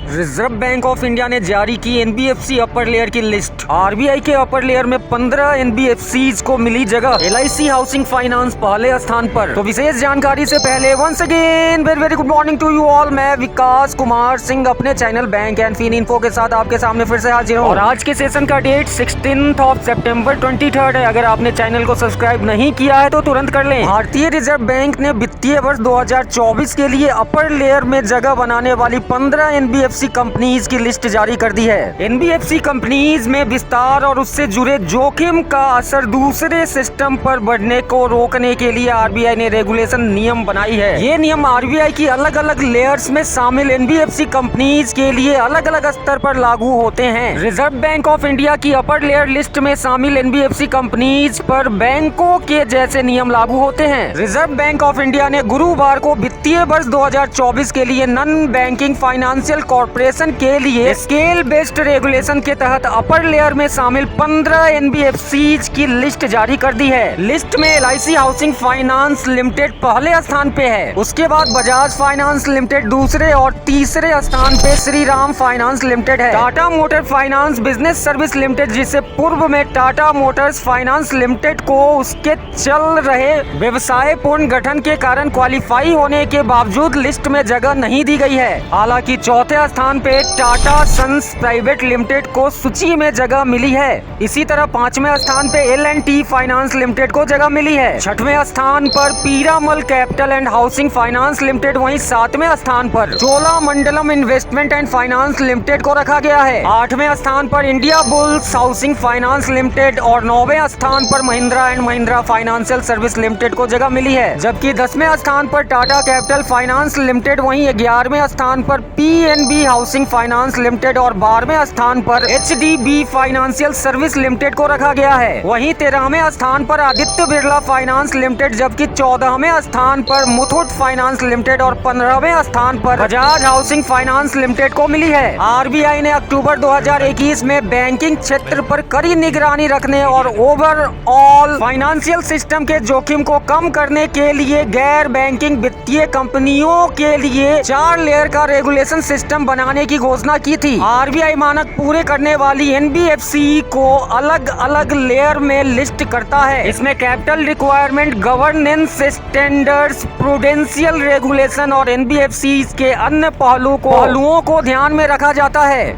Reserve bank of India ने जारी की एनबीएफसी अपर लेयर की लिस्ट। आरबीआई के अपर लेयर में 15 एनबीएफसीज को मिली जगह। एलआईसी हाउसिंग फाइनेंस पहले स्थान पर। तो विशेष जानकारी से पहले once again very good morning to you all. मैं विकास कुमार सिंह अपने channel Bank and Fin Info के साथ आपके सामने फिर से हाजिर हूँ। और आज के सेशन का डेट 16 सितंबर 23 है। अगर आपने चैनल को सब्सक्राइब नहीं किया है तो तुरंत कर लें। भारतीय रिजर्व बैंक ने वित्तीय वर्ष 2024 के लिए अपर लेयर में जगह बनाने वाली 15 एनबीएफसी कंपनीज की लिस्ट जारी कर दी है। एनबीएफसी कंपनीज में विस्तार और उससे जुड़े जोखिम का असर दूसरे सिस्टम पर बढ़ने को रोकने के लिए आरबीआई ने रेगुलेशन नियम बनाई है। ये नियम आरबीआई की अलग अलग लेयर्स में शामिल एनबीएफसी कंपनीज के लिए अलग अलग स्तर पर लागू होते हैं। रिजर्व बैंक ऑफ इंडिया की अपर लेयर लिस्ट में शामिल एनबीएफसी कंपनीज पर बैंकों के जैसे नियम लागू होते हैं। रिजर्व बैंक ऑफ इंडिया ने गुरुवार को वित्तीय वर्ष 2024 के लिए नॉन बैंकिंग फाइनेंशियल कॉर्पोरेशन के लिए स्केल बेस्ड रेगुलेशन के तहत अपर लेयर में शामिल 15 एनबीएफसीज की लिस्ट जारी कर दी है। लिस्ट में एलआईसी हाउसिंग फाइनेंस लिमिटेड पहले स्थान पे है। उसके बाद बजाज फाइनेंस लिमिटेड दूसरे और तीसरे स्थान पे श्री राम फाइनेंस लिमिटेड है। Tata motor finance business service limited, जिसे पूर्व में टाटा मोटर्स फाइनेंस लिमिटेड को उसके चल रहे व्यवसाय पूर्ण गठन के कारण क्वालिफाई होने के बावजूद लिस्ट में जगह नहीं दी गई है। हालांकि चौथे स्थान पे टाटा सन्स प्राइवेट लिमिटेड को सूची में जगह मिली है। इसी तरह 5वें स्थान पे एल&टी फाइनेंस लिमिटेड को जगह मिली है। 6वें स्थान पर Piramal capital and housing finance limited, वहीं 7वें स्थान पर Cholamandalam investment and finance limited को रखा गया है। 8वें स्थान पर India bulls housing finance limited और 9वें स्थान पर Mahindra and Mahindra financial service limited को जगह मिली है। जबकि 10वें स्थान पर टाटा कैपिटल फाइनेंस लिमिटेड, वहीं 11वें स्थान पर पीएनबी हाउसिंग फाइनेंस लिमिटेड और 12वें स्थान पर एचडीबी फाइनेंशियल सर्विस लिमिटेड को रखा गया है। वहीं 13वें स्थान पर आदित्य बिरला फाइनेंस लिमिटेड, जबकि 14वें स्थान पर मुथूट फाइनेंस लिमिटेड और 15वें स्थान पर बजाज हाउसिंग फाइनेंस लिमिटेड को मिली है। आरबीआई ने अक्टूबर 2021 में बैंकिंग क्षेत्र पर कड़ी निगरानी रखने और ओवरऑल फाइनेंशियल सिस्टम के जोखिम को कम करने के लिए गैर बैंकिंग वित्तीय कंपनियों के लिए 4 लेयर का रेगुलेशन सिस्टम बनाने की घोषणा की थी। आरबीआई मानक पूरे करने वाली एनबीएफसी को अलग अलग लेयर में लिस्ट करता है। इसमें capital requirement, governance standards, prudential regulation और एनबीएफसी के अन्य पहलुओं को ध्यान में रखा जाता है।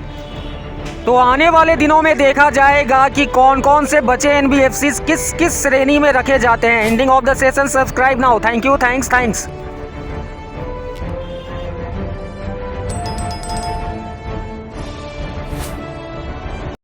तो आने वाले दिनों में देखा जाएगा कि कौन कौन से बचे एनबीएफसी किस किस श्रेणी में रखे जाते हैं। Ending of the session, subscribe now. Thank you, thanks.